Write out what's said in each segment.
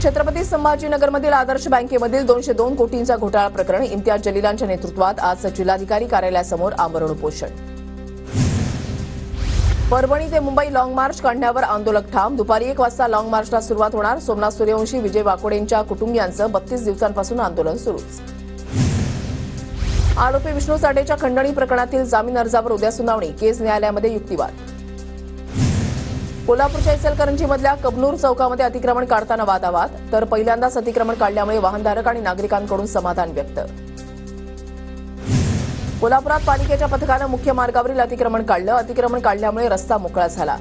छत्रपती संभाजीनगरमधील आदर्श बँकेमधील 202 कोटींचा घोटाळा प्रकरण इम्तियाज जलीलांच्या नेतृत्वात आज जिल्हाधिकारी कार्यालयासमोर आमरण उपोषण. परभणी ते मुंबई लाँग मार्च काढण्यावर आंदोलक ठाम. दुपारी 1 वाजता लाँग मार्चला सुरुवात होणार. सोमनाथ सूर्यवंशी, विजय वाकोडेंच्या कुटुंबियांचं 32 दिवसांपासून आंदोलन सुरूच. आरोपी विष्णू साठेच्या खंडणी प्रकरणातील जामीन अर्जावर उद्या सुनावणी. केस न्यायालयामध्ये युक्तिवाद. कोल्हापूरच्या इचलकरंजीमधल्या कबनूर चौकामध्ये अतिक्रमण काढताना वादावाद. तर पहिल्यांदाच अतिक्रमण काढल्यामुळे वाहनधारक आणि नागरिकांकडून समाधान व्यक्त. कोल्हापुरात पालिकेच्या पथकानं मुख्य मार्गावरील अतिक्रमण काढलं. अतिक्रमण काढल्यामुळे रस्ता मोकळा झाला.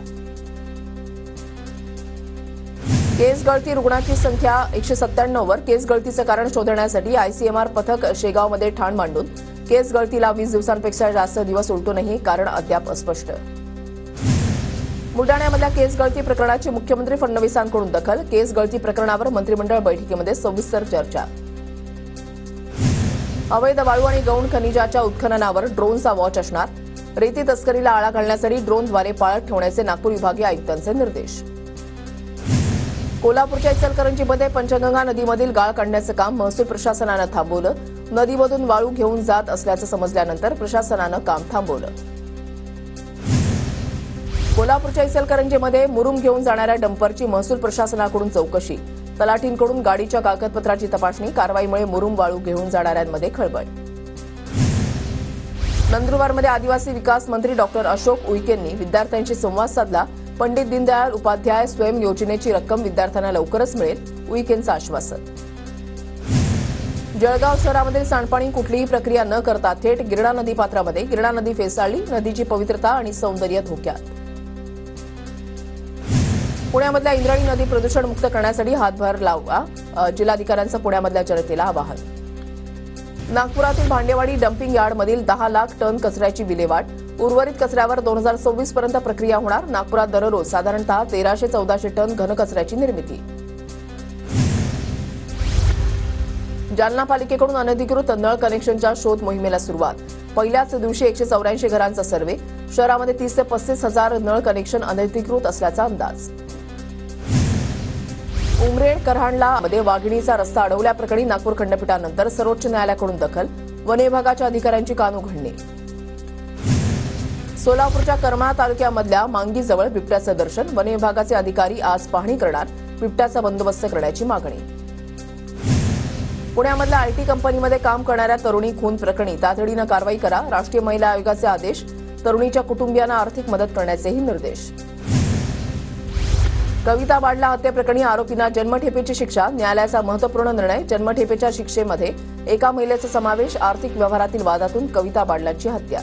केस गळती रुग्णांची संख्या 197 वर. केस गळतीचं कारण शोधण्यासाठी आयसीएमआर पथक शेगावमध्ये ठाण मांडून. केस गळतीला 20 दिवसांपेक्षा जास्त दिवस उलटूनही कारण अद्याप अस्पष्ट. बुलडाण्यामधल्या केस गळती प्रकरणाची मुख्यमंत्री फडणवीसांकडून दखल. केस गळती प्रकरणावर मंत्रिमंडळ बैठकीमध्ये सविस्तर चर्चा. अवैध वाळू आणि गौण खनिजाच्या उत्खननावर ड्रोनचा वॉच असणार. रेती तस्करीला आळा घालण्यासाठी ड्रोनद्वारे पाळत ठेवण्याचे नागपूर विभागीय आयुक्तांचे निर्देश. कोल्हापूरच्या इचलकरंजीमध्ये पंचगंगा नदीमधील गाळ काढण्याचं काम महसूल प्रशासनानं थांबवलं. नदीमधून वाळू घेऊन जात असल्याचं समजल्यानंतर प्रशासनानं काम थांबवलं. कोल्हापूरच्या इचलकरंजीमध्ये मुरुम घेऊन जाणाऱ्या डंपरची महसूल प्रशासनाकडून चौकशी. तलाठींकडून गाडीच्या कागदपत्राची तपासणी. कारवाईमुळे मुरुम वाळू घेऊन जाणाऱ्यांमध्ये खळबळ. नंदुरबारमध्ये आदिवासी विकास मंत्री डॉक्टर अशोक उईकेंनी विद्यार्थ्यांशी संवाद साधला. पंडित दीनदयाळ उपाध्याय स्वयं योजनेची रक्कम विद्यार्थ्यांना लवकरच मिळेल, उईकेंचं आश्वासन. जळगाव शहरामध्ये सांडपाणी कुठलीही प्रक्रिया न करता थेट गिरणा नदीपात्रामध्ये. गिरणा नदी फेसाळली. नदीची पवित्रता आणि सौंदर्य धोक्यात. पुण्यामधल्या इंद्रायणी नदी प्रदूषण मुक्त करण्यासाठी हातभार लावा. जिल्हाधिकाऱ्यांचं पुण्यामधल्या जनतेला आवाहन. नागपुरातील भांडेवाडी डम्पिंग यार्डमधील 10 लाख टन कचऱ्याची विल्हेवाट. उर्वरित कचऱ्यावर 2024 पर्यंत प्रक्रिया होणार. नागपुरात दररोज साधारणतः 1300-1400 टन घनकचऱ्याची निर्मिती. जालना पालिकेकडून अनधिकृत नळ कनेक्शनच्या शोध मोहिमेला सुरुवात. पहिल्याच दिवशी 184 घरांचा सर्व्हे. शहरामध्ये 30 ते 35 हजार नळ कनेक्शन अनधिकृत असल्याचा अंदाज. उमरेड करहाणला मध्ये वाघिणीचा रस्ता अडवल्याप्रकरणी नागपूर खंडपीठानंतर सर्वोच्च न्यायालयाकडून दखल. वन विभागाच्या अधिकाऱ्यांची कानउघडणी. सोलापूरच्या करमाळा तालुक्यामधल्या मांगीजवळ बिबट्याचं दर्शन. वन विभागाचे अधिकारी आज पाहणी करणार. बिबट्याचा बंदोबस्त करण्याची मागणी. पुण्यामधल्या आयटी कंपनीमध्ये काम करणाऱ्या तरुणी खून प्रकरणी तातडीनं कारवाई करा. राष्ट्रीय महिला आयोगाचे आदेश. तरुणीच्या कुटुंबियांना आर्थिक मदत करण्याचेही निर्देश. कविता बाडला हत्येप्रकरणी आरोपींना जन्मठेपेची शिक्षा. न्यायालयाचा महत्त्वपूर्ण निर्णय. जन्मठेपेच्या शिक्षेमध्ये एका महिलेचा समावेश. आर्थिक व्यवहारातील वादातून कविता बाडलांची हत्या.